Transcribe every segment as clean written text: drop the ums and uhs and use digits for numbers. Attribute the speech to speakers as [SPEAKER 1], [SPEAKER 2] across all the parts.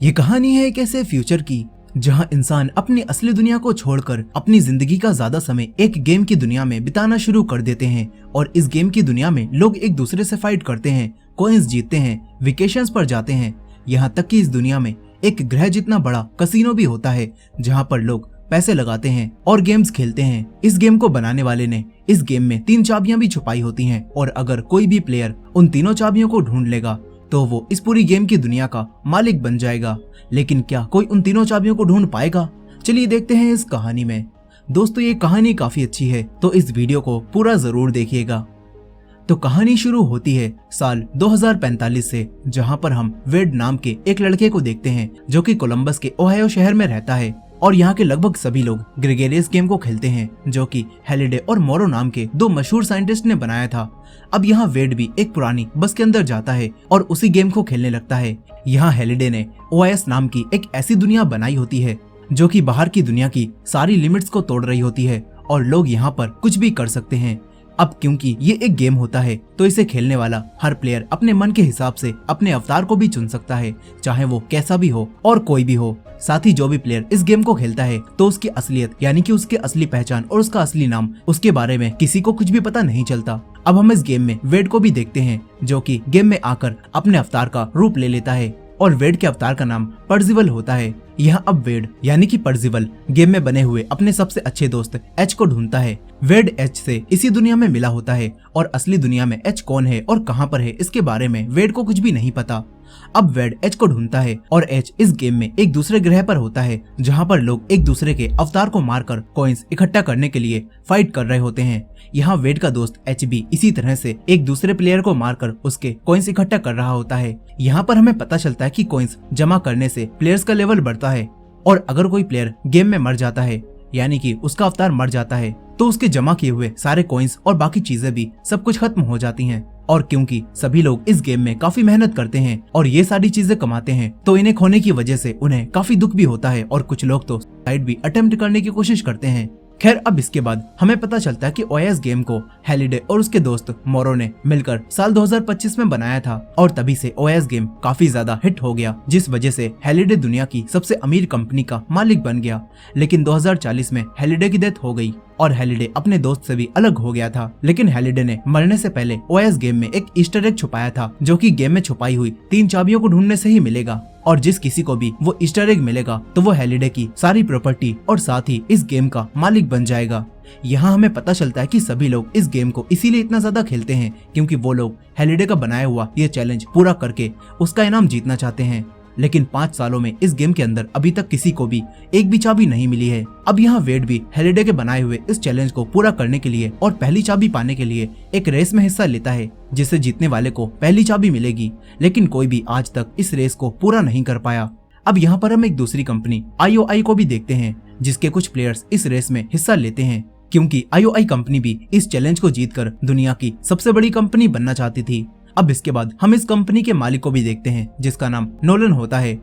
[SPEAKER 1] ये कहानी है एक ऐसे फ्यूचर की जहां इंसान अपनी असली दुनिया को छोड़कर अपनी जिंदगी का ज्यादा समय एक गेम की दुनिया में बिताना शुरू कर देते हैं। और इस गेम की दुनिया में लोग एक दूसरे से फाइट करते हैं, कॉइंस जीतते हैं, वेकेशंस पर जाते हैं। यहाँ तक कि इस दुनिया में एक ग्रह जितना बड़ा कसिनो भी होता है जहाँ पर लोग पैसे लगाते हैं और गेम्स खेलते हैं। इस गेम को बनाने वाले ने इस गेम में 3 चाबियां भी छुपाई होती हैं और अगर कोई भी प्लेयर उन तीनों चाबियों को ढूंढ लेगा तो वो इस पूरी गेम की दुनिया का मालिक बन जाएगा। लेकिन क्या कोई उन तीनों चाबियों को ढूंढ पाएगा? चलिए देखते हैं इस कहानी में। दोस्तों ये कहानी काफी अच्छी है तो इस वीडियो को पूरा जरूर देखिएगा। तो कहानी शुरू होती है साल 2045 से, जहां पर हम वेड नाम के एक लड़के को देखते हैं जो कि कोलंबस के ओहायो शहर में रहता है और यहाँ के लगभग सभी लोग ग्रेगेरियस गेम को खेलते हैं जो कि हेलिडे और मोरो नाम के 2 मशहूर साइंटिस्ट ने बनाया था। अब यहाँ वेड भी एक पुरानी बस के अंदर जाता है और उसी गेम को खेलने लगता है। यहाँ हेलिडे ने ओएस नाम की एक ऐसी दुनिया बनाई होती है जो कि बाहर की दुनिया की सारी लिमिट्स को तोड़ रही होती है और लोग यहाँ पर कुछ भी कर सकते हैं। अब क्योंकि ये एक गेम होता है तो इसे खेलने वाला हर प्लेयर अपने मन के हिसाब से अपने अवतार को भी चुन सकता है, चाहे वो कैसा भी हो और कोई भी हो। साथ ही जो भी प्लेयर इस गेम को खेलता है तो उसकी असलियत यानी कि उसकी असली पहचान और उसका असली नाम उसके बारे में किसी को कुछ भी पता नहीं चलता। अब हम इस गेम में वेड को भी देखते हैं जो कि गेम में आकर अपने अवतार का रूप ले लेता है और वेड के अवतार का नाम पर्जिवल होता है। यहाँ अब वेड यानी कि पर्जिवल गेम में बने हुए अपने सबसे अच्छे दोस्त एच को ढूंढता है। वेड एच से इसी दुनिया में मिला होता है और असली दुनिया में एच कौन है और कहाँ पर है इसके बारे में वेड को कुछ भी नहीं पता। अब वेड एच को ढूंढता है और एच इस गेम में एक दूसरे ग्रह पर होता है जहाँ पर लोग एक दूसरे के अवतार को मारकर कॉइंस इकट्ठा करने के लिए फाइट कर रहे होते हैं। यहाँ वेड का दोस्त एच भी इसी तरह से एक दूसरे प्लेयर को मारकर उसके कॉइंस इकट्ठा कर रहा होता है। यहाँ पर हमें पता चलता है कि कॉइंस जमा करने से प्लेयर्स का लेवल बढ़ता है और अगर कोई प्लेयर गेम में मर जाता है यानी कि उसका अवतार मर जाता है तो उसके जमा किए हुए सारे कॉइंस और बाकी चीजें भी सब कुछ खत्म हो जाती हैं। और क्योंकि सभी लोग इस गेम में काफी मेहनत करते हैं और ये सारी चीजें कमाते हैं तो इन्हें खोने की वजह से उन्हें काफी दुख भी होता है और कुछ लोग तो सुसाइड भी अटेम्प्ट करने की कोशिश करते हैं। खैर अब इसके बाद हमें पता चलता है कि ओएस गेम को हेलिडे और उसके दोस्त मोरो ने मिलकर साल 2025 में बनाया था और तभी से ओएस गेम काफी ज्यादा हिट हो गया, जिस वजह से हेलिडे दुनिया की सबसे अमीर कंपनी का मालिक बन गया। लेकिन 2040 में हेलिडे की डेथ हो गई और हेलिडे अपने दोस्त से भी अलग हो गया था। लेकिन हेलिडे ने मरने से पहले ओएस गेम में एक ईस्टर एग छुपाया था जो कि गेम में छुपाई हुई 3 चाबियों को ढूंढने से ही मिलेगा और जिस किसी को भी वो ईस्टर एग मिलेगा तो वो हेलिडे की सारी प्रॉपर्टी और साथ ही इस गेम का मालिक बन जाएगा। यहाँ हमें पता चलता है कि सभी लोग इस गेम को इसीलिए इतना ज्यादा खेलते हैं क्योंकि वो लोग हेलिडे का बनाया हुआ ये चैलेंज पूरा करके उसका इनाम जीतना चाहते हैं। लेकिन 5 सालों में इस गेम के अंदर अभी तक किसी को भी एक भी चाबी नहीं मिली है। अब यहाँ वेड भी हेलिडे के बनाए हुए इस चैलेंज को पूरा करने के लिए और पहली चाबी पाने के लिए एक रेस में हिस्सा लेता है जिससे जीतने वाले को पहली चाबी मिलेगी। लेकिन कोई भी आज तक इस रेस को पूरा नहीं कर पाया। अब यहाँ पर हम एक दूसरी कंपनी IOI को भी देखते हैं जिसके कुछ प्लेयर्स इस रेस में हिस्सा लेते हैं क्योंकि IOI कंपनी भी इस चैलेंज को जीतकर दुनिया की सबसे बड़ी कंपनी बनना चाहती थी। अब इसके बाद हम इस कंपनी के मालिक को भी देखते हैं जिसका नाम नोलन होता है।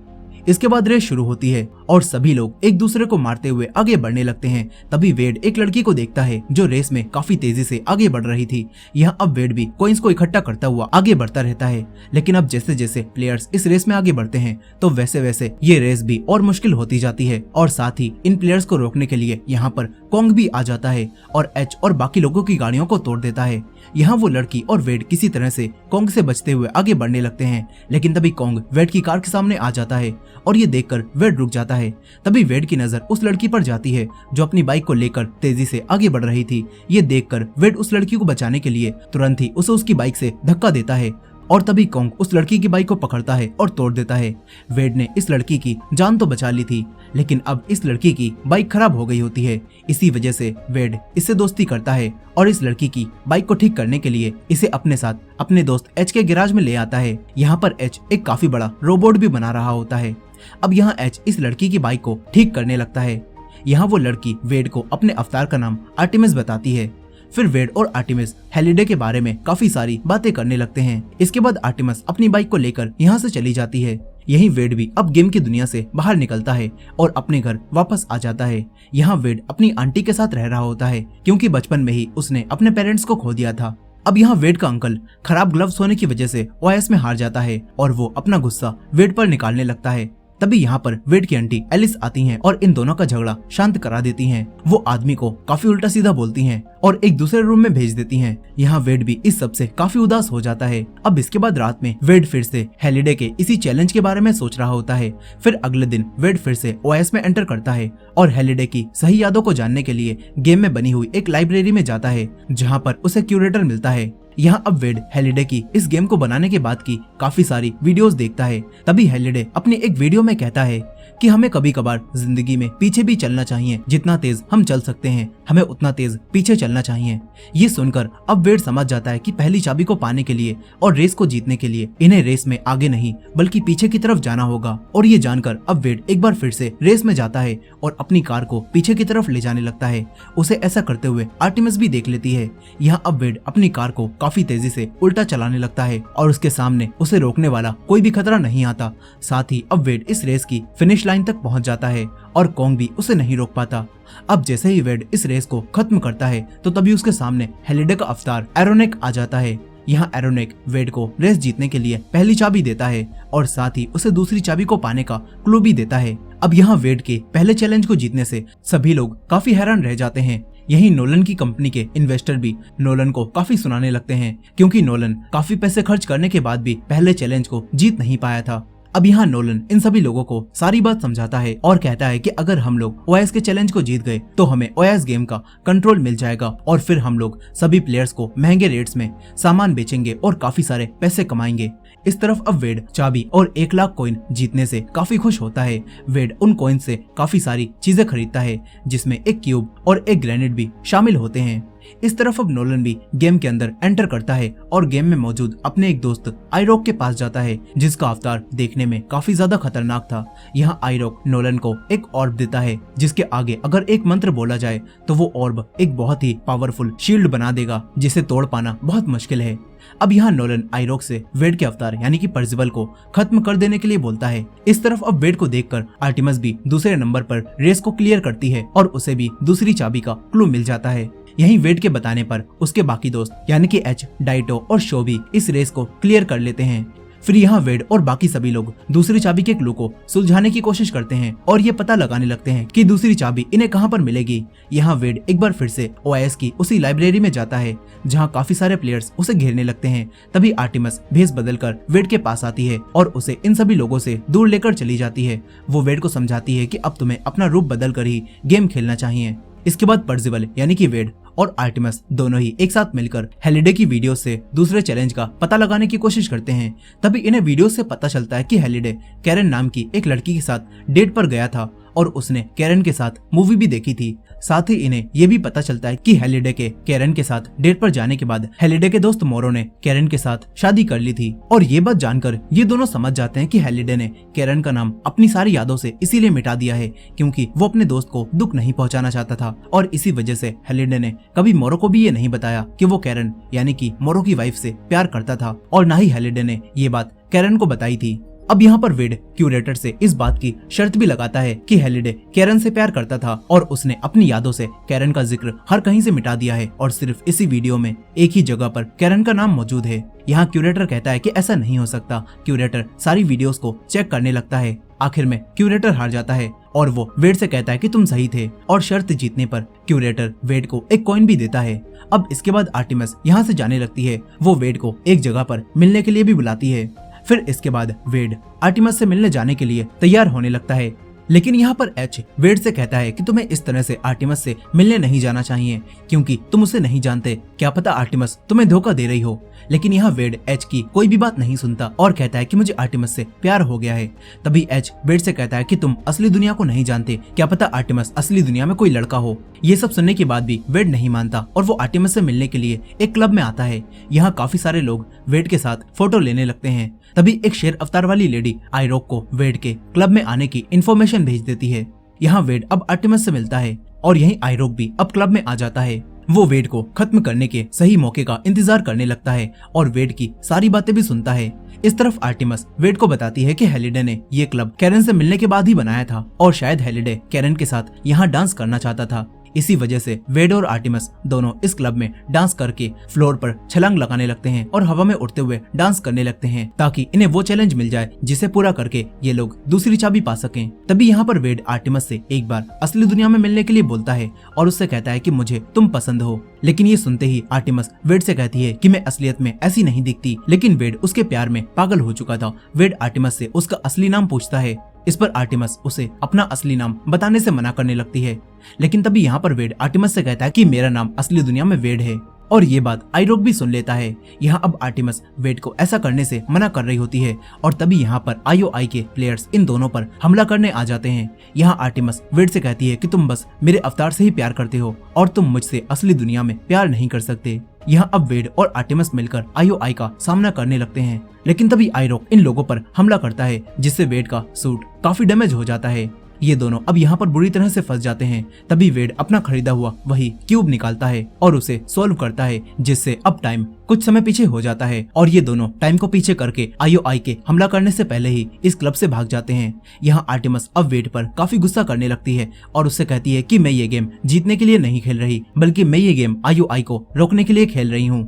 [SPEAKER 1] इसके बाद रेस शुरू होती है और सभी लोग एक दूसरे को मारते हुए आगे बढ़ने लगते हैं। तभी वेड एक लड़की को देखता है जो रेस में काफी तेजी से आगे बढ़ रही थी। यहाँ अब वेड भी कॉइंस को इकट्ठा करता हुआ आगे बढ़ता रहता है। लेकिन अब जैसे जैसे प्लेयर्स इस रेस में आगे बढ़ते हैं तो वैसे वैसे ये रेस भी और मुश्किल होती जाती है और साथ ही इन प्लेयर्स को रोकने के लिए यहाँ पर कॉन्ग भी आ जाता है और एच और बाकी लोगों की गाड़ियों को तोड़ देता है। यहाँ वो लड़की और वेड किसी तरह से कॉन्ग से बचते हुए आगे बढ़ने लगते हैं। लेकिन तभी कॉन्ग वेड की कार के सामने आ जाता है और ये देखकर वेड रुक जाता है। तभी वेड की नजर उस लड़की पर जाती है जो अपनी बाइक को लेकर तेजी से आगे बढ़ रही थी। ये देखकर वेड उस लड़की को बचाने के लिए तुरंत ही उसे उसकी बाइक से धक्का देता है और तभी कॉन्ग उस लड़की की बाइक को पकड़ता है और तोड़ देता है। वेड ने इस लड़की की जान तो बचा ली थी लेकिन अब इस लड़की की बाइक खराब हो गई होती है। इसी वजह से वेड इससे दोस्ती करता है और इस लड़की की बाइक को ठीक करने के लिए इसे अपने साथ अपने दोस्त एच के गैराज में ले आता है। यहाँ पर एच एक काफी बड़ा रोबोट भी बना रहा होता है। अब यहाँ एच इस लड़की की बाइक को ठीक करने लगता है। यहाँ वो लड़की वेड को अपने अवतार का नाम आर्टेमिस बताती है। फिर वेड और आर्टेमिस हेलिडे के बारे में काफी सारी बातें करने लगते हैं। इसके बाद आर्टेमिस अपनी बाइक को लेकर यहाँ से चली जाती है। यही वेड भी अब गेम की दुनिया से बाहर निकलता है और अपने घर वापस आ जाता है। यहाँ वेड अपनी आंटी के साथ रह रहा होता है क्योंकि बचपन में ही उसने अपने पेरेंट्स को खो दिया था। अब यहाँ वेड का अंकल खराब ग्लव्स होने की वजह से ओएस में हार जाता है और वो अपना गुस्सा वेड पर निकालने लगता है। तभी यहाँ पर वेड की आंटी एलिस आती हैं और इन दोनों का झगड़ा शांत करा देती हैं। वो आदमी को काफी उल्टा सीधा बोलती हैं और एक दूसरे रूम में भेज देती हैं। यहाँ वेड भी इस सब से काफी उदास हो जाता है। अब इसके बाद रात में वेड फिर से हेलिडे के इसी चैलेंज के बारे में सोच रहा होता है। फिर अगले दिन वेड फिर से ओएस में एंटर करता है और हेलिडे की सही यादों को जानने के लिए गेम में बनी हुई एक लाइब्रेरी में जाता है, जहाँ पर उसे क्यूरेटर मिलता है। यहाँ अब वेड हेलिडे की इस गेम को बनाने के बाद की काफी सारी वीडियोस देखता है। तभी हेलिडे अपनी एक वीडियो में कहता है कि हमें कभी कभार जिंदगी में पीछे भी चलना चाहिए, जितना तेज हम चल सकते हैं हमें उतना तेज पीछे चलना चाहिए। ये सुनकर अब वेड समझ जाता है कि पहली चाबी को पाने के लिए और रेस को जीतने के लिए इन्हें रेस में आगे नहीं बल्कि पीछे की तरफ जाना होगा। और ये जानकर अब वेड एक बार फिर से रेस में जाता है और अपनी कार को पीछे की तरफ ले जाने लगता है। उसे ऐसा करते हुए आर्टिमस भी देख लेती है। यहाँ अब वेड अपनी कार को काफी तेजी से उल्टा चलाने लगता है और उसके सामने उसे रोकने वाला कोई भी खतरा नहीं आता। साथ ही अब वेड इस रेस की फिनिश लाइन तक पहुंच जाता है और कोंग भी उसे नहीं रोक पाता। अब जैसे ही वेड इस रेस को खत्म करता है तो तभी उसके सामने हेलिडे का अवतार एरोनेक आ जाता है। यहाँ एरोनेक वेड को रेस जीतने के लिए पहली चाबी देता है और साथ ही उसे दूसरी चाबी को पाने का क्लू भी देता है। अब यहाँ वेड के पहले चैलेंज को जीतने से सभी लोग काफी हैरान रह जाते हैं। यही नोलन की कंपनी के इन्वेस्टर भी नोलन को काफी सुनाने लगते हैं, क्योंकि नोलन काफी पैसे खर्च करने के बाद भी पहले चैलेंज को जीत नहीं पाया था। अब यहाँ नोलन इन सभी लोगों को सारी बात समझाता है और कहता है कि अगर हम लोग ओएस के चैलेंज को जीत गए तो हमें ओएस गेम का कंट्रोल मिल जाएगा और फिर हम लोग सभी प्लेयर्स को महंगे रेट्स में सामान बेचेंगे और काफी सारे पैसे कमाएंगे। इस तरफ अब वेड चाबी और 1 लाख कॉइन जीतने से काफी खुश होता है। वेड उन कॉइन से काफी सारी चीजें खरीदता है, जिसमें एक क्यूब और एक ग्रेनेड भी शामिल होते हैं। इस तरफ अब नोलन भी गेम के अंदर एंटर करता है और गेम में मौजूद अपने एक दोस्त आइरोक के पास जाता है, जिसका अवतार देखने में काफी ज्यादा खतरनाक था। यहाँ आइरोक नोलन को एक ऑर्ब देता है, जिसके आगे अगर एक मंत्र बोला जाए तो वो ऑर्ब एक बहुत ही पावरफुल शील्ड बना देगा, जिसे तोड़ पाना बहुत मुश्किल है। अब यहाँ नोलन आइरोक से वेड के अवतार यानी कि पर्सिबल को खत्म कर देने के लिए बोलता है। इस तरफ अब वेड को देखकर आर्टिमस भी दूसरे नंबर पर रेस को क्लियर करती है और उसे भी दूसरी चाबी का क्लू मिल जाता है। यहीं वेड के बताने पर उसके बाकी दोस्त यानी कि एच, डाइटो और शो भी इस रेस को क्लियर कर लेते हैं। फिर यहाँ वेड और बाकी सभी लोग दूसरी चाबी के क्लू को सुलझाने की कोशिश करते हैं और ये पता लगाने लगते हैं कि दूसरी चाबी इन्हें कहाँ पर मिलेगी। यहाँ वेड एक बार फिर से ओएस की उसी लाइब्रेरी में जाता है, जहाँ काफी सारे प्लेयर्स उसे घेरने लगते हैं। तभी आर्टिमस भेस बदलकर वेड के पास आती है और उसे इन सभी लोगों से दूर लेकर चली जाती है। वो वेड को समझाती है कि अब तुम्हें अपना रूप बदल कर ही गेम खेलना चाहिए। इसके बाद पर्सिबल यानी कि वेड और आर्टिमस दोनों ही एक साथ मिलकर हेलिडे की वीडियो से दूसरे चैलेंज का पता लगाने की कोशिश करते हैं। तभी इन्हें वीडियो से पता चलता है कि हेलिडे कैरन नाम की एक लड़की के साथ डेट पर गया था और उसने कैरन के साथ मूवी भी देखी थी। साथ ही इन्हें ये भी पता चलता है कि हेलिडे के कैरन के साथ डेट पर जाने के बाद हेलिडे के दोस्त मोरो ने कैरन के साथ शादी कर ली थी। और ये बात जानकर ये दोनों समझ जाते हैं कि हेलिडे ने कैरन का नाम अपनी सारी यादों से इसीलिए मिटा दिया है क्योंकि वो अपने दोस्त को दुख नहीं पहुंचाना चाहता था, और इसी वजह से हेलिडे ने कभी मोरो को भी ये नहीं बताया कि वो कैरन यानी कि मोरो की वाइफ से प्यार करता था, और न ही हेलिडे ने ये बात कैरन को बताई थी। अब यहाँ पर वेड क्यूरेटर से इस बात की शर्त भी लगाता है कि हेलिडे कैरन से प्यार करता था और उसने अपनी यादों से कैरन का जिक्र हर कहीं से मिटा दिया है और सिर्फ इसी वीडियो में एक ही जगह पर कैरन का नाम मौजूद है। यहाँ क्यूरेटर कहता है कि ऐसा नहीं हो सकता। क्यूरेटर सारी वीडियोस को चेक करने लगता है। आखिर में क्यूरेटर हार जाता है और वो वेड से कहता है कि तुम सही थे, और शर्त जीतने पर क्यूरेटर वेड को एक कॉइन भी देता है। अब इसके बाद आर्टिमस यहाँ से जाने लगती है। वो वेड को एक जगह पर मिलने के लिए भी बुलाती है। फिर इसके बाद वेड आर्टिमस से मिलने जाने के लिए तैयार होने लगता है, लेकिन यहाँ पर एच वेड से कहता है कि तुम्हें इस तरह से आर्टिमस से मिलने नहीं जाना चाहिए क्योंकि तुम उसे नहीं जानते, क्या पता आर्टिमस तुम्हें धोखा दे रही हो। लेकिन यहाँ वेड एच की कोई भी बात नहीं सुनता और कहता है कि मुझे आर्टिमस से प्यार हो गया है। तभी एच वेड से कहता है कि तुम असली दुनिया को नहीं जानते, क्या पता आर्टिमस असली दुनिया में कोई लड़का हो। ये सब सुनने के बाद भी वेड नहीं मानता और वो आर्टिमस से मिलने के लिए एक क्लब में आता है। यहाँ काफी सारे लोग वेड के साथ फोटो लेने लगते हैं। तभी एक शेर अवतार वाली लेडी आइरोक को वेड के क्लब में आने की इन्फॉर्मेशन भेज देती है। यहाँ वेड अब आर्टिमस से मिलता है और यहीं आइरोक भी अब क्लब में आ जाता है। वो वेड को खत्म करने के सही मौके का इंतजार करने लगता है और वेड की सारी बातें भी सुनता है। इस तरफ आर्टिमस वेड को बताती है कि हेलिडे ने ये क्लब कैरन से मिलने के बाद ही बनाया था और शायद हेलिडे कैरन के साथ यहाँ डांस करना चाहता था। इसी वजह से वेड और आर्टिमस दोनों इस क्लब में डांस करके फ्लोर पर छलांग लगाने लगते हैं और हवा में उड़ते हुए डांस करने लगते हैं ताकि इन्हें वो चैलेंज मिल जाए जिसे पूरा करके ये लोग दूसरी चाबी पा सकें। तभी यहाँ पर वेड आर्टिमस से एक बार असली दुनिया में मिलने के लिए बोलता है और उससे कहता है कि मुझे तुम पसंद हो। लेकिन ये सुनते ही आर्टिमस वेड से कहती है कि मैं असलियत में ऐसी नहीं दिखती। लेकिन वेड उसके प्यार में पागल हो चुका था। वेड आर्टिमस से उसका असली नाम पूछता है। इस पर आर्टिमस उसे अपना असली नाम बताने से मना करने लगती है। लेकिन तभी यहाँ पर वेड आर्टिमस से कहता है कि मेरा नाम असली दुनिया में वेड है और ये बात आइरोक भी सुन लेता है। यहाँ अब आर्टिमस वेड को ऐसा करने से मना कर रही होती है और तभी यहाँ पर IOI के प्लेयर्स इन दोनों पर हमला करने आ जाते हैं। यहाँ आर्टिमस वेड से कहती है कि तुम बस मेरे अवतार से ही प्यार करते हो और तुम मुझसे असली दुनिया में प्यार नहीं कर सकते। यहाँ अब वेड और आर्टिमस मिलकर IOI का सामना करने लगते हैं। लेकिन तभी आइरोक इन लोगों पर हमला करता है जिससे वेड का सूट काफी डैमेज हो जाता है। ये दोनों अब यहाँ पर बुरी तरह से फंस जाते हैं। तभी वेड अपना खरीदा हुआ वही क्यूब निकालता है और उसे सॉल्व करता है जिससे अब टाइम कुछ समय पीछे हो जाता है और ये दोनों टाइम को पीछे करके IOI के हमला करने से पहले ही इस क्लब से भाग जाते हैं। यहाँ आर्टिमस अब वेड पर काफी गुस्सा करने लगती है और उससे कहती है कि मैं ये गेम जीतने के लिए नहीं खेल रही बल्कि मैं ये गेम IOI को रोकने के लिए खेल रही हूँ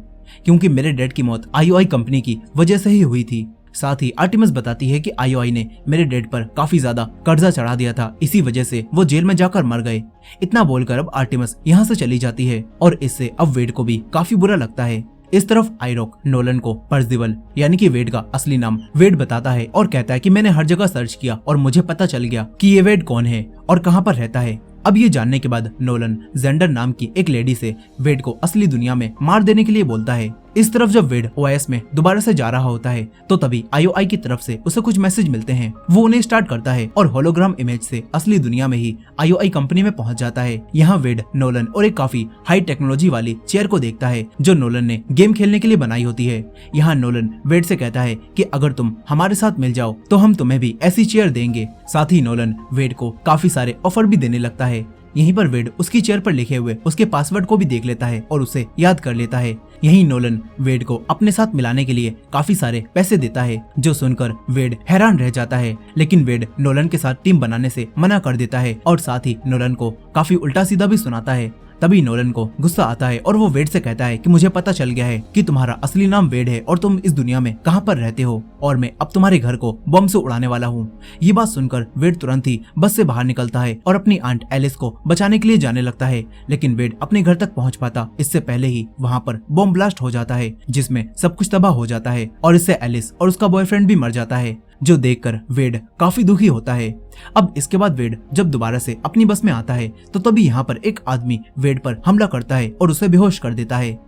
[SPEAKER 1] क्योंकि मेरे डैड की मौत IOI कंपनी की वजह से ही हुई थी। साथ ही आर्टिमस बताती है कि IOI ने मेरे डैड पर काफी ज्यादा कर्जा चढ़ा दिया था, इसी वजह से वो जेल में जाकर मर गए। इतना बोलकर अब आर्टिमस यहाँ से चली जाती है और इससे अब वेड को भी काफी बुरा लगता है। इस तरफ आइरोक नोलन को पर्सिवल यानी कि वेड का असली नाम वेड बताता है और कहता है कि मैंने हर जगह सर्च किया और मुझे पता चल गया कि ये वेड कौन है और कहाँ पर रहता है। अब ये जानने के बाद नोलन जेंडर नाम की एक लेडी से वेड को असली दुनिया में मार देने के लिए बोलता है। इस तरफ जब वेड OS में दोबारा से जा रहा होता है तो तभी IOI की तरफ से उसे कुछ मैसेज मिलते हैं। वो उन्हें स्टार्ट करता है और होलोग्राम इमेज से असली दुनिया में ही IOI कंपनी में पहुंच जाता है। यहाँ वेड नोलन और एक काफी हाई टेक्नोलॉजी वाली चेयर को देखता है जो नोलन ने गेम खेलने के लिए बनाई होती है। यहाँ नोलन वेड से कहता है कि अगर तुम हमारे साथ मिल जाओ तो हम तुम्हें भी ऐसी चेयर देंगे। साथ ही नोलन वेड को काफी सारे ऑफर भी देने लगता है। यहीं पर वेड उसकी चेयर पर लिखे हुए उसके पासवर्ड को भी देख लेता है और उसे याद कर लेता है। यहीं नोलन वेड को अपने साथ मिलाने के लिए काफी सारे पैसे देता है जो सुनकर वेड हैरान रह जाता है। लेकिन वेड नोलन के साथ टीम बनाने से मना कर देता है और साथ ही नोलन को काफी उल्टा सीधा भी सुनाता है। तभी नोलन को गुस्सा आता है और वो वेड से कहता है कि मुझे पता चल गया है कि तुम्हारा असली नाम वेड है और तुम इस दुनिया में कहां पर रहते हो और मैं अब तुम्हारे घर को बम से उड़ाने वाला हूँ। ये बात सुनकर वेड तुरंत ही बस से बाहर निकलता है और अपनी आंट एलिस को बचाने के लिए जाने लगता है। लेकिन वेड अपने घर तक पहुँच पाता इससे पहले ही वहाँ पर बम ब्लास्ट हो जाता है जिसमें सब कुछ तबाह हो जाता है और इससे एलिस और उसका बॉयफ्रेंड भी मर जाता है जो देखकर वेड काफी दुखी होता है। अब इसके बाद वेड जब दोबारा से अपनी बस में आता है तो तभी यहाँ पर एक आदमी वेड पर हमला करता है और उसे बेहोश कर देता है।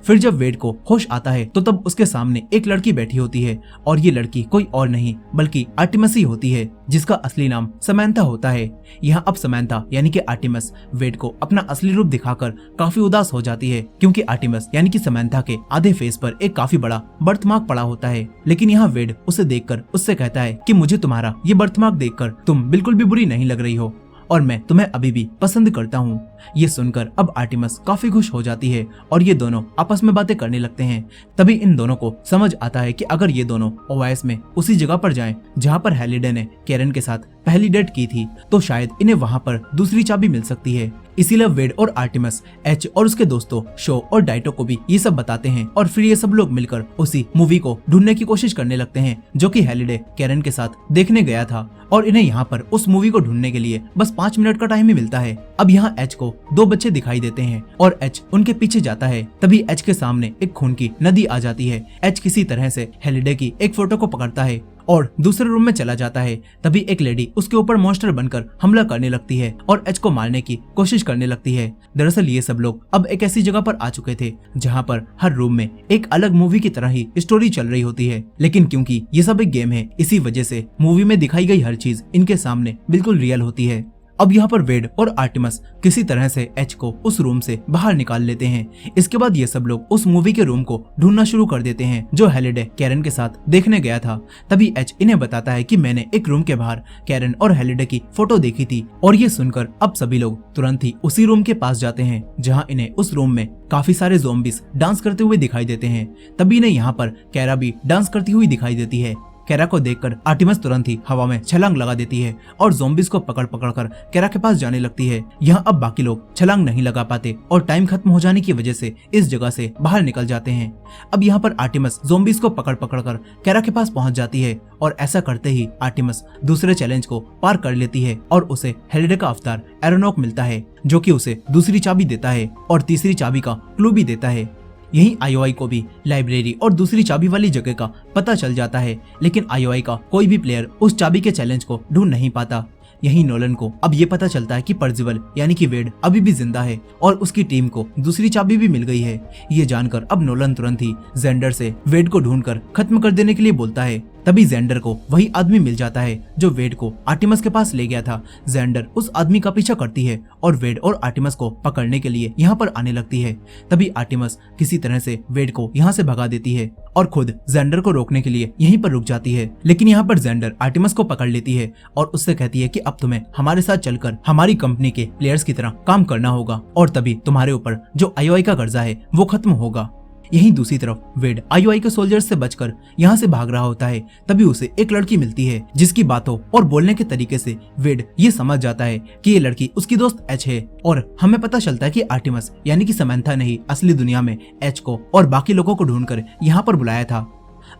[SPEAKER 1] फिर जब वेड को होश आता है तो तब उसके सामने एक लड़की बैठी होती है और ये लड़की कोई और नहीं बल्कि आर्टिमस ही होती है जिसका असली नाम समैंथा होता है। यहाँ अब समैंथा यानी कि आर्टिमस वेड को अपना असली रूप दिखाकर काफी उदास हो जाती है क्योंकि आर्टिमस यानी कि समैंथा के आधे फेस पर एक काफी बड़ा बर्थमार्क पड़ा होता है। लेकिन यहाँ वेड उसे देखकर उससे कहता है कि मुझे तुम्हारा ये बर्थमार्क देखकर तुम बिल्कुल भी बुरी नहीं लग रही हो और मैं तुम्हें अभी भी पसंद करता हूँ। ये सुनकर अब आर्टिमस काफी खुश हो जाती है और ये दोनों आपस में बातें करने लगते हैं। तभी इन दोनों को समझ आता है कि अगर ये दोनों OS में उसी जगह पर जाएं जहाँ पर हैलिडे ने कैरन के साथ पहली डेट की थी तो शायद इन्हें वहाँ पर दूसरी चाबी मिल सकती है। इसीलिए वेड और आर्टिमस एच और उसके दोस्तों शो और डाइटो को भी ये सब बताते हैं और फिर ये सब लोग मिलकर उसी मूवी को ढूंढने की कोशिश करने लगते हैं जो कि हैलिडे कैरन के साथ देखने गया था और इन्हें यहाँ पर उस मूवी को ढूंढने के लिए बस 5 मिनट का टाइम ही मिलता है। अब यहाँ एच को 2 बच्चे दिखाई देते हैं और एच उनके पीछे जाता है। तभी एच के सामने एक खून की नदी आ जाती है। एच किसी तरह से हैलिडे की एक फोटो को पकड़ता है और दूसरे रूम में चला जाता है। तभी एक लेडी उसके ऊपर मॉन्स्टर बनकर हमला करने लगती है और एच को मारने की कोशिश करने लगती है। दरअसल ये सब लोग अब एक ऐसी जगह पर आ चुके थे जहाँ पर हर रूम में एक अलग मूवी की तरह ही स्टोरी चल रही होती है। लेकिन क्योंकि ये सब एक गेम है इसी वजह से मूवी में दिखाई गई हर चीज इनके सामने बिल्कुल रियल होती है। अब यहाँ पर वेड और आर्टिमस किसी तरह से एच को उस रूम से बाहर निकाल लेते हैं। इसके बाद ये सब लोग उस मूवी के रूम को ढूंढना शुरू कर देते हैं जो हैलिडे कैरन के साथ देखने गया था। तभी एच इन्हें बताता है कि मैंने एक रूम के बाहर कैरन और हैलिडे की फोटो देखी थी और ये सुनकर अब सभी लोग तुरंत ही उसी रूम के पास जाते हैं जहाँ इन्हें उस रूम में काफी सारे ज़ॉम्बीज डांस करते हुए दिखाई देते हैं। तभी इन्हें यहाँ पर कैरा भी डांस करती हुई दिखाई देती है। केरा को देखकर आर्टिमस तुरंत ही हवा में छलांग लगा देती है और ज़ॉम्बीज को पकड़ पकड़ कर केरा के पास जाने लगती है। यहाँ अब बाकी लोग छलांग नहीं लगा पाते और टाइम खत्म हो जाने की वजह से इस जगह से बाहर निकल जाते हैं। अब यहाँ पर आर्टिमस ज़ॉम्बीज को पकड़ पकड़ कर केरा के पास पहुंच जाती है और ऐसा करते ही आर्टिमस दूसरे चैलेंज को पार कर लेती है और उसे हेलिडे का अवतार एरोनॉक मिलता है, जो कि उसे दूसरी चाबी देता है और तीसरी चाबी का क्लू भी देता है। यहीं आईओआई को भी लाइब्रेरी और दूसरी चाबी वाली जगह का पता चल जाता है, लेकिन आईओआई का कोई भी प्लेयर उस चाबी के चैलेंज को ढूंढ नहीं पाता। यही नोलन को अब ये पता चलता है कि पर्जिवल यानी कि वेड अभी भी जिंदा है और उसकी टीम को दूसरी चाबी भी मिल गई है। ये जानकर अब नोलन तुरंत ही जेंडर से वेड को ढूंढकर खत्म कर देने के लिए बोलता है। तभी जेंडर को वही आदमी मिल जाता है जो वेड को आर्टिमस के पास ले गया था। जेंडर उस आदमी का पीछा करती है और वेड और आर्टिमस को पकड़ने के लिए यहाँ पर आने लगती है। तभी आर्टिमस किसी तरह से वेड को यहाँ से भगा देती है और खुद जेंडर को रोकने के लिए यहीं पर रुक जाती है। लेकिन यहाँ पर जेंडर आर्टिमस को पकड़ लेती है और उससे कहती है कि अब तुम्हें हमारे साथ चलकर हमारी कंपनी के प्लेयर्स की तरह काम करना होगा और तभी तुम्हारे ऊपर जो आईओआई का कर्जा है वो खत्म होगा। यहीं दूसरी तरफ वेड आईओआई के सोल्जर्स से बचकर यहाँ से भाग रहा होता है। तभी उसे एक लड़की मिलती है जिसकी बातों और बोलने के तरीके से वेड ये समझ जाता है कि ये लड़की उसकी दोस्त एच है और हमें पता चलता है कि आर्टिमस यानी कि समंथा ने ही असली दुनिया में एच को और बाकी लोगों को ढूंढकर यहाँ पर बुलाया था।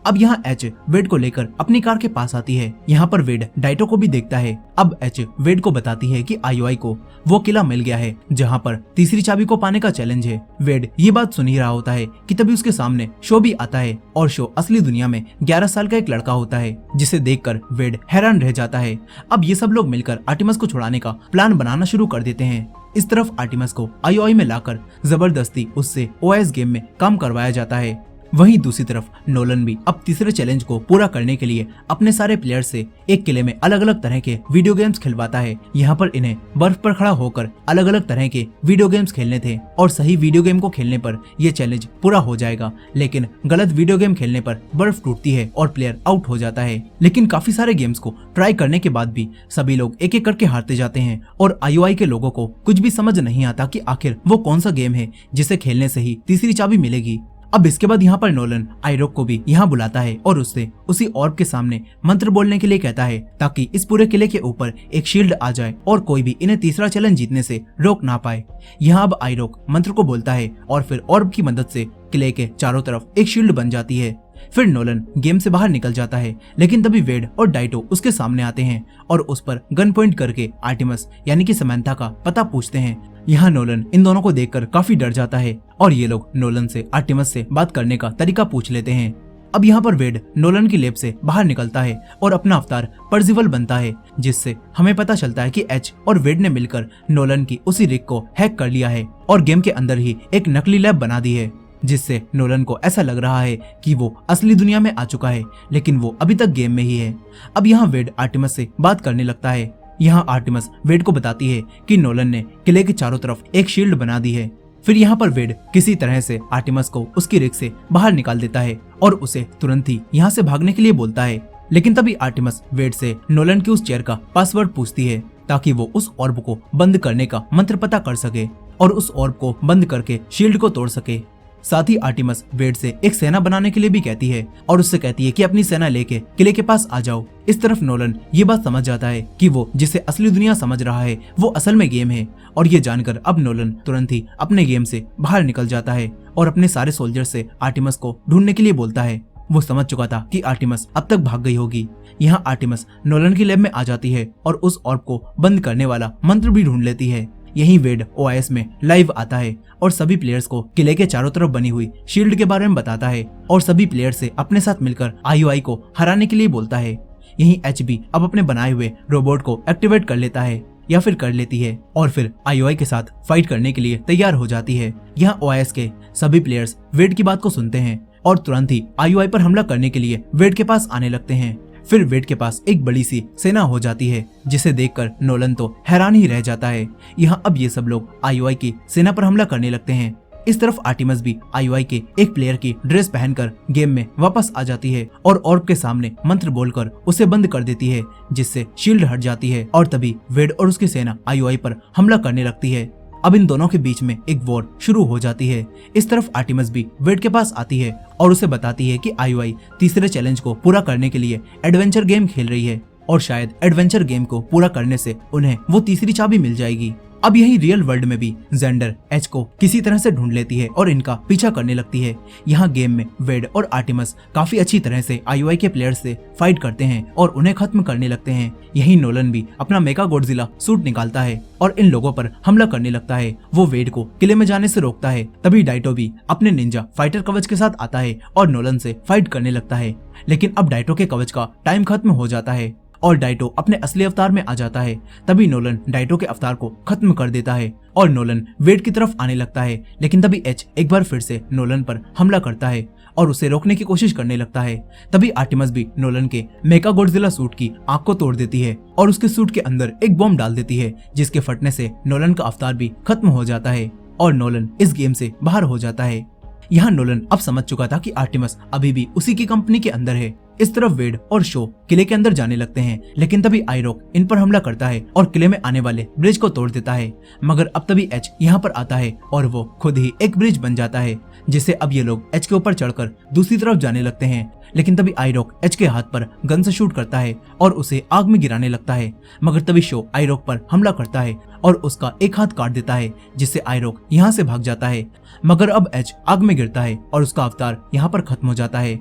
[SPEAKER 1] अब यहाँ एच वेड को लेकर अपनी कार के पास आती है। यहाँ पर वेड डाइटो को भी देखता है। अब एच वेड को बताती है कि आईओआई को वो किला मिल गया है जहाँ पर तीसरी चाबी को पाने का चैलेंज है। वेड ये बात सुन ही रहा होता है कि तभी उसके सामने शो भी आता है और शो असली दुनिया में 11 साल का एक लड़का होता है, जिसे देखकर वेड हैरान रह जाता है। अब ये सब लोग मिलकर आर्टिमस को छुड़ाने का प्लान बनाना शुरू कर देते हैं। इस तरफ आर्टिमस को आईओआई में लाकर जबरदस्ती उससे ओएस गेम में काम करवाया जाता है। वहीं दूसरी तरफ नोलन भी अब तीसरे चैलेंज को पूरा करने के लिए अपने सारे प्लेयर से एक किले में अलग अलग तरह के वीडियो गेम्स खिलवाता है। यहाँ पर इन्हें बर्फ पर खड़ा होकर अलग अलग तरह के वीडियो गेम्स खेलने थे और सही वीडियो गेम को खेलने पर यह चैलेंज पूरा हो जाएगा, लेकिन गलत वीडियो गेम खेलने पर बर्फ टूटती है और प्लेयर आउट हो जाता है। लेकिन काफी सारे गेम्स को ट्राई करने के बाद भी सभी लोग एक एक करके हारते जाते हैं और आईओआई के लोगों को कुछ भी समझ नहीं आता कि आखिर वो कौन सा गेम है जिसे खेलने से ही तीसरी चाबी मिलेगी। अब इसके बाद यहाँ पर नोलन आइरोक को भी यहाँ बुलाता है और उससे उसी ऑर्ब के सामने मंत्र बोलने के लिए कहता है ताकि इस पूरे किले के ऊपर एक शील्ड आ जाए और कोई भी इन्हें तीसरा चैलेंज जीतने से रोक ना पाए। यहाँ अब आइरोक मंत्र को बोलता है और फिर ऑर्ब की मदद से किले के चारों तरफ एक शील्ड बन जाती है। फिर नोलन गेम से बाहर निकल जाता है, लेकिन तभी वेड और डाइटो उसके सामने आते हैं और उस पर गन पॉइंट करके आर्टिमस यानी कि समंथा का पता पूछते हैं। यहाँ नोलन इन दोनों को देखकर काफी डर जाता है और ये लोग नोलन से आर्टिमस से बात करने का तरीका पूछ लेते हैं। अब यहाँ पर वेड नोलन की लैब से बाहर निकलता है और अपना अवतार पर्जिवल बनता है, जिससे हमें पता चलता है कि एच और वेड ने मिलकर नोलन की उसी रिग को हैक कर लिया है और गेम के अंदर ही एक नकली लैब बना दी है, जिससे नोलन को ऐसा लग रहा है कि वो असली दुनिया में आ चुका है, लेकिन वो अभी तक गेम में ही है। अब यहाँ वेड आर्टिमस से बात करने लगता है। यहाँ आर्टिमस वेड को बताती है कि नोलन ने किले के चारों तरफ एक शील्ड बना दी है। फिर यहाँ पर वेड किसी तरह से आर्टिमस को उसकी रिग से बाहर निकाल देता है और उसे तुरंत ही यहाँ से भागने के लिए बोलता है। लेकिन तभी आर्टिमस वेड से नोलन की उस चेयर का पासवर्ड पूछती है ताकि वो उस ऑर्ब को बंद करने का मंत्र पता कर सके और उस ऑर्ब को बंद करके शील्ड को तोड़ सके। साथ ही आर्टिमस वेड से एक सेना बनाने के लिए भी कहती है और उससे कहती है कि अपनी सेना लेके किले के पास आ जाओ। इस तरफ नोलन ये बात समझ जाता है कि वो जिसे असली दुनिया समझ रहा है वो असल में गेम है और ये जानकर अब नोलन तुरंत ही अपने गेम से बाहर निकल जाता है और अपने सारे सोल्जर से आर्टिमस को ढूंढने के लिए बोलता है। वो समझ चुका था कि आर्टिमस अब तक भाग गई होगी। यहाँ आर्टिमस नोलन की लैब में आ जाती है और उस ऑर्ब को बंद करने वाला मंत्र भी ढूंढ लेती है। यहीं वेड ओएस में लाइव आता है और सभी प्लेयर्स को किले के चारों तरफ बनी हुई शील्ड के बारे में बताता है और सभी प्लेयर से अपने साथ मिलकर आईओआई को हराने के लिए बोलता है। यहीं एच भी अब अपने बनाए हुए रोबोट को एक्टिवेट कर लेता है या फिर कर लेती है और फिर आईओआई के साथ फाइट करने के लिए तैयार हो जाती है। यहाँ ओएस के सभी प्लेयर्स वेड की बात को सुनते हैं और तुरंत ही आईओआई पर हमला करने के लिए वेड के पास आने लगते हैं। फिर वेड के पास एक बड़ी सी सेना हो जाती है, जिसे देखकर नोलन तो हैरान ही रह जाता है। यहाँ अब ये सब लोग आईओआई की सेना पर हमला करने लगते हैं। इस तरफ आर्टिमस भी आईओआई के एक प्लेयर की ड्रेस पहनकर गेम में वापस आ जाती है और ऑर्ब के सामने मंत्र बोलकर उसे बंद कर देती है, जिससे शील्ड हट जाती है और तभी वेड और उसकी सेना आईओआई पर हमला करने लगती है। अब इन दोनों के बीच में एक वॉर शुरू हो जाती है। इस तरफ आर्टिमस भी वेड के पास आती है और उसे बताती है कि आईओआई तीसरे चैलेंज को पूरा करने के लिए एडवेंचर गेम खेल रही है और शायद एडवेंचर गेम को पूरा करने से उन्हें वो तीसरी चाबी मिल जाएगी। अब यही रियल वर्ल्ड में भी जेंडर एच को किसी तरह से ढूंढ लेती है और इनका पीछा करने लगती है। यहाँ गेम में वेड और आर्टिमस काफी अच्छी तरह से आईओआई के प्लेयर्स से फाइट करते हैं और उन्हें खत्म करने लगते हैं। यही नोलन भी अपना मेगा गॉडजिला सूट निकालता है और इन लोगों पर हमला करने लगता है। वो वेड को किले में जाने से रोकता है। तभी डाइटो भी अपने निंजा फाइटर कवच के साथ आता है और नोलन से फाइट करने लगता है। लेकिन अब डाइटो के कवच का टाइम खत्म हो जाता है और डाइटो अपने असली अवतार में आ जाता है। तभी नोलन डाइटो के अवतार को खत्म कर देता है और नोलन वेड की तरफ आने लगता है। लेकिन तभी एच एक बार फिर से नोलन पर हमला करता है और उसे रोकने की कोशिश करने लगता है। तभी आर्टिमस भी नोलन के मेगा गॉडजिला सूट की आंख को तोड़ देती है और उसके सूट के अंदर एक बॉम्ब डाल देती है, जिसके फटने से नोलन का अवतार भी खत्म हो जाता है और नोलन इस गेम से बाहर हो जाता है। यहाँ नोलन अब समझ चुका था कि आर्टिमस अभी भी उसी की कंपनी के अंदर है। इस तरफ वेड और शो किले के अंदर जाने लगते हैं, लेकिन तभी आइरोक इन पर हमला करता है और किले में आने वाले ब्रिज को तोड़ देता है। मगर अब तभी एच यहाँ पर आता है और वो खुद ही एक ब्रिज बन जाता है, जिससे अब ये लोग एच के ऊपर चढ़कर दूसरी तरफ जाने लगते हैं। लेकिन तभी आइरोक एच के हाथ पर गन से शूट करता है और उसे आग में गिराने लगता है। मगर तभी शो आइरोक पर हमला करता है और उसका एक हाथ काट देता है, जिससे आइरोक यहाँ से भाग जाता है। मगर अब एच आग में गिरता है और उसका अवतार यहाँ पर खत्म हो जाता है।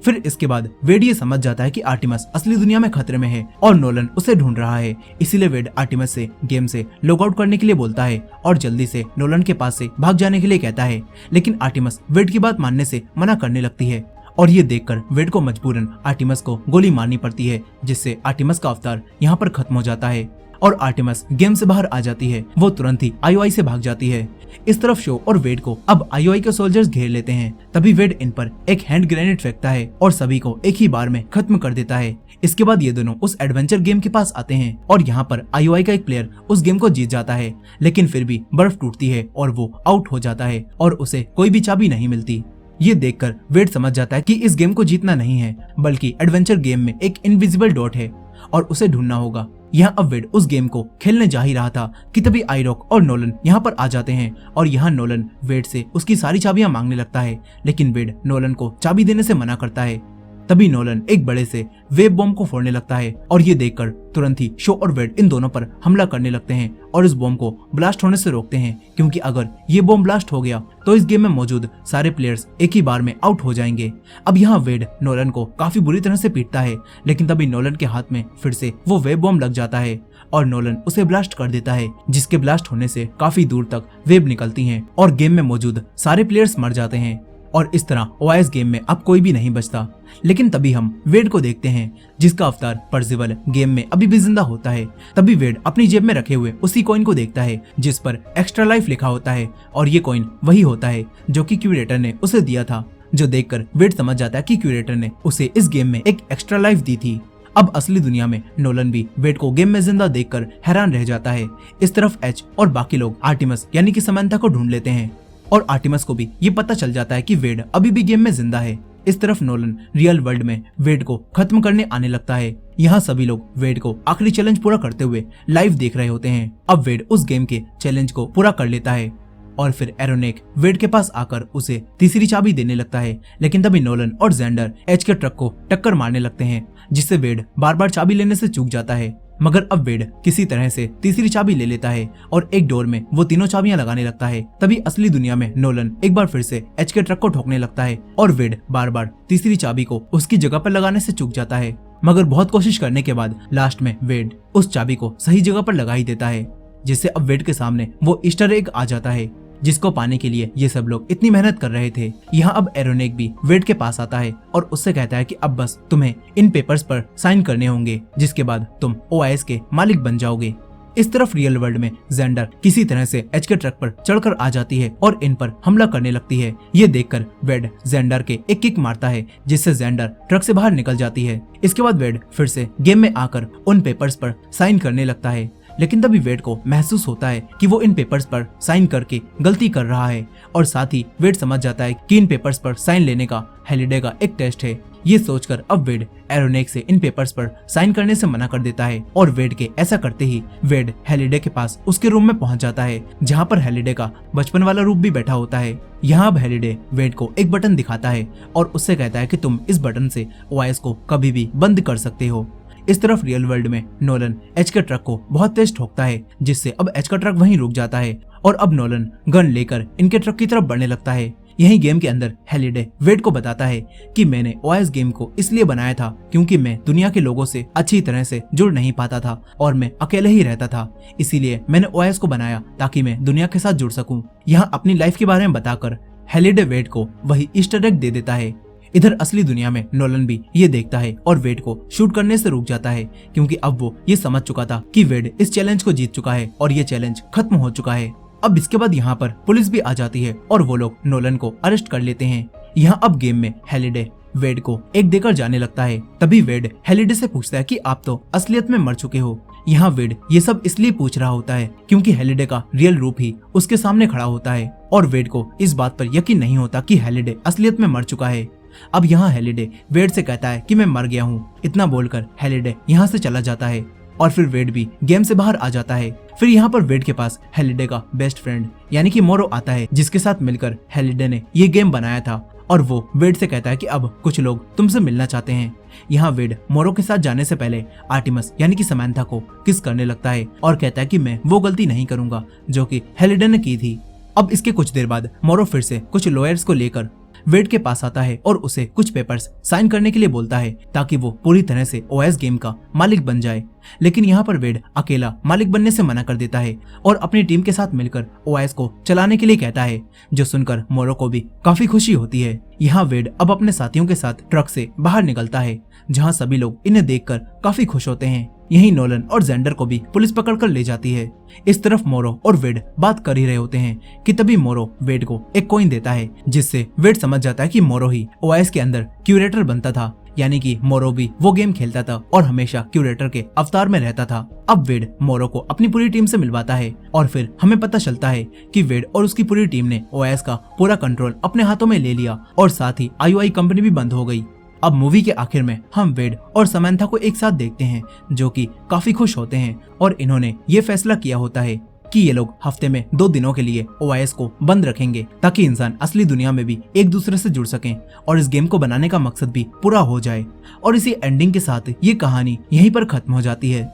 [SPEAKER 1] फिर इसके बाद वेड ये समझ जाता है कि आर्टिमस असली दुनिया में खतरे में है और नोलन उसे ढूंढ रहा है। इसीलिए वेड आर्टिमस से गेम से लॉग आउट करने के लिए बोलता है और जल्दी से नोलन के पास से भाग जाने के लिए कहता है। लेकिन आर्टिमस वेड की बात मानने से मना करने लगती है और ये देखकर वेड को मजबूरन आर्टिमस को गोली मारनी पड़ती है, जिससे आर्टिमस का अवतार यहाँ पर खत्म हो जाता है और आर्टिमस गेम से बाहर आ जाती है। वो तुरंत ही आईओआई से भाग जाती है। इस तरफ शो और वेड को अब आईओआई के सोल्जर्स घेर लेते हैं। तभी वेड इन पर एक हैंड ग्रेनेड फेंकता है और सभी को एक ही बार में खत्म कर देता है। इसके बाद ये दोनों उस एडवेंचर गेम के पास आते हैं और यहाँ पर आईओआई का एक प्लेयर उस गेम को जीत जाता है। लेकिन फिर भी बर्फ टूटती है और वो आउट हो जाता है और उसे कोई भी चाबी नहीं मिलती। ये देखकर वेड समझ जाता है कि इस गेम को जीतना नहीं है, बल्कि एडवेंचर गेम में एक इनविजिबल डॉट है और उसे ढूंढना होगा। यहाँ अब वेड उस गेम को खेलने जा ही रहा था कि तभी आइरोक और नोलन यहाँ पर आ जाते हैं और यहाँ नोलन वेड से उसकी सारी चाबियां मांगने लगता है। लेकिन वेड नोलन को चाबी देने से मना करता है। तभी नोलन एक बड़े से वेब बॉम्ब को फोड़ने लगता है और ये देखकर तुरंत ही शो और वेड इन दोनों पर हमला करने लगते हैं और इस बॉम्ब को ब्लास्ट होने से रोकते हैं, क्योंकि अगर ये बॉम्ब ब्लास्ट हो गया तो इस गेम में मौजूद सारे प्लेयर्स एक ही बार में आउट हो जाएंगे। अब यहाँ वेड नोलन को काफी बुरी तरह से पीटता है, लेकिन तभी नोलन के हाथ में फिर से वो वेब बॉम्ब लग जाता है और नोलन उसे ब्लास्ट कर देता है, जिसके ब्लास्ट होने से काफी दूर तक वेब निकलती हैं और गेम में मौजूद सारे प्लेयर्स मर जाते हैं और इस तरह ओआईएस गेम में अब कोई भी नहीं बचता। लेकिन तभी हम वेड को देखते हैं, जिसका अवतार पर्सिवल गेम में अभी भी जिंदा होता है। तभी वेड अपनी जेब में रखे हुए उसी कॉइन को देखता है जिस पर एक्स्ट्रा लाइफ लिखा होता है और ये कॉइन वही होता है जो कि क्यूरेटर ने उसे दिया था, जो देखकर वेड समझ जाता है कि क्यूरेटर ने उसे इस गेम में एक एक्स्ट्रा लाइफ दी थी। अब असली दुनिया में नोलन भी वेड को गेम में जिंदा देखकर हैरान रह जाता है। इस तरफ एच और बाकी लोग आर्टिमस यानी कि समंथा को ढूंढ लेते हैं और आर्टिमस को भी ये पता चल जाता है कि वेड अभी भी गेम में जिंदा है। इस तरफ नोलन रियल वर्ल्ड में वेड को खत्म करने आने लगता है। यहाँ सभी लोग वेड को आखिरी चैलेंज पूरा करते हुए लाइव देख रहे होते हैं। अब वेड उस गेम के चैलेंज को पूरा कर लेता है और फिर एरोनेक वेड के पास आकर उसे तीसरी चाबी देने लगता है। लेकिन तभी नोलन और जेंडर एच के ट्रक को टक्कर मारने लगते हैं, जिससे वेड बार बार चाबी लेने से चूक जाता है। मगर अब वेड किसी तरह से तीसरी चाबी ले लेता है और एक डोर में वो तीनों चाबियां लगाने लगता है। तभी असली दुनिया में नोलन एक बार फिर से एच के ट्रक को ठोकने लगता है और वेड बार बार तीसरी चाबी को उसकी जगह पर लगाने से चूक जाता है। मगर बहुत कोशिश करने के बाद लास्ट में वेड उस चाबी को सही जगह पर लगा ही देता है, जिससे अब वेड के सामने वो ईस्टर एग आ जाता है, जिसको पाने के लिए ये सब लोग इतनी मेहनत कर रहे थे। यहाँ अब एरोनेक भी वेड के पास आता है और उससे कहता है कि अब बस तुम्हें इन पेपर्स पर साइन करने होंगे, जिसके बाद तुम ओआईएस के मालिक बन जाओगे। इस तरफ रियल वर्ल्ड में जेंडर किसी तरह से एच के ट्रक पर चढ़कर आ जाती है और इन पर हमला करने लगती है। ये देखकर वेड जेंडर के एक किक मारता है, जिससे जेंडर ट्रक से बाहर निकल जाती है। इसके बाद वेड फिर से गेम में आकर उन पेपर्स पर साइन करने लगता है। लेकिन तभी वेड को महसूस होता है कि वो इन पेपर्स पर साइन करके गलती कर रहा है और साथ ही वेड समझ जाता है कि इन पेपर्स पर साइन लेने का हेलिडे का एक टेस्ट है। ये सोचकर अब वेड एरोनेक से इन पेपर्स पर साइन करने से मना कर देता है और वेड के ऐसा करते ही वेड हेलिडे के पास उसके रूम में पहुंच जाता है, जहां पर हेलिडे का बचपन वाला रूप भी बैठा होता है। यहाँ अब हेलिडे वेड को एक बटन दिखाता है और उससे कहता है कि तुम इस बटन से ओएस को कभी भी बंद कर सकते हो। इस तरफ रियल वर्ल्ड में नोलन एच के ट्रक को बहुत तेज ठोकता है, जिससे अब एच का ट्रक वहीं रुक जाता है और अब नोलन गन लेकर इनके ट्रक की तरफ बढ़ने लगता है। यही गेम के अंदर हेलिडे वेड को बताता है कि मैंने ओएस गेम को इसलिए बनाया था क्योंकि मैं दुनिया के लोगों से अच्छी तरह से जुड़ नहीं पाता था और मैं अकेले ही रहता था, इसीलिए मैंने ओएस को बनाया ताकि मैं दुनिया के साथ जुड़ सकूं। यहाँ अपनी लाइफ के बारे में बताकर हेलिडे वेड को वही ईस्टर एग दे देता है। इधर असली दुनिया में नोलन भी ये देखता है और वेड को शूट करने से रुक जाता है क्योंकि अब वो ये समझ चुका था कि वेड इस चैलेंज को जीत चुका है और ये चैलेंज खत्म हो चुका है। अब इसके बाद यहाँ पर पुलिस भी आ जाती है और वो लोग नोलन को अरेस्ट कर लेते हैं। यहाँ अब गेम में हेलिडे वेड को एक देकर जाने लगता है। तभी वेड हेलिडे से पूछता है कि आप तो असलियत में मर चुके हो। यहाँ वेड ये सब इसलिए पूछ रहा होता है क्योंकि हेलिडे का रियल रूप ही उसके सामने खड़ा होता है और वेड को इस बात पर यकीन नहीं होता कि हेलिडे असलियत में मर चुका है। अब यहाँ हेलिडे वेड से कहता है कि मैं मर गया हूँ। इतना बोलकर हेलिडे यहाँ से चला जाता है और फिर वेड भी गेम से बाहर आ जाता है। फिर यहाँ पर वेड के पास हेलिडे का बेस्ट फ्रेंड यानी कि मोरो आता है, जिसके साथ मिलकर हेलिडे ने ये गेम बनाया था और वो वेड से कहता है कि अब कुछ लोग तुमसे मिलना चाहते हैं। यहाँ वेड मोरो के साथ जाने से पहले आर्टिमस यानी कि समंथा को किस करने लगता है और कहता है कि मैं वो गलती नहीं करूंगा जो कि हेलिडे ने की थी। अब इसके कुछ देर बाद मोरो फिर से कुछ लॉयर्स को लेकर वेड के पास आता है और उसे कुछ पेपर्स साइन करने के लिए बोलता है ताकि वो पूरी तरह से ओएस गेम का मालिक बन जाए। लेकिन यहाँ पर वेड अकेला मालिक बनने से मना कर देता है और अपनी टीम के साथ मिलकर ओएस को चलाने के लिए कहता है, जो सुनकर मोरो को भी काफी खुशी होती है। यहाँ वेड अब अपने साथियों के साथ ट्रक से बाहर निकलता है, जहाँ सभी लोग इन्हें देखकर काफी खुश होते हैं। यही नोलन और जेंडर को भी पुलिस पकड़कर ले जाती है। इस तरफ मोरो और वेड बात कर ही रहे होते हैं कि तभी मोरो वेड को एक कॉइन देता है, जिससे वेड समझ जाता है कि मोरो ही ओएस के अंदर क्यूरेटर बनता था, यानी कि मोरो भी वो गेम खेलता था और हमेशा क्यूरेटर के अवतार में रहता था। अब वेड मोरो को अपनी पूरी टीम से मिलवाता है और फिर हमें पता चलता है कि वेड और उसकी पूरी टीम ने ओएस का पूरा कंट्रोल अपने हाथों में ले लिया और साथ ही IOI कंपनी भी बंद हो गई। अब मूवी के आखिर में हम वेड और समंथा को एक साथ देखते हैं, जो कि काफी खुश होते हैं और इन्होंने ये फैसला किया होता है कि ये लोग हफ्ते में 2 दिनों के लिए ओएस को बंद रखेंगे ताकि इंसान असली दुनिया में भी एक दूसरे से जुड़ सकें और इस गेम को बनाने का मकसद भी पूरा हो जाए। और इसी एंडिंग के साथ ये कहानी यहीं पर खत्म हो जाती है।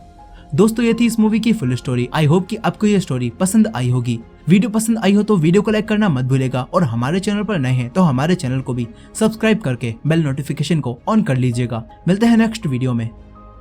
[SPEAKER 1] दोस्तों, ये थी इस मूवी की फुल स्टोरी। आई होप कि आपको ये स्टोरी पसंद आई होगी। वीडियो पसंद आई हो तो वीडियो को लाइक करना मत भूलेगा और हमारे चैनल पर नए हैं तो हमारे चैनल को भी सब्सक्राइब करके बेल नोटिफिकेशन को ऑन कर लीजिएगा। मिलते हैं नेक्स्ट वीडियो में।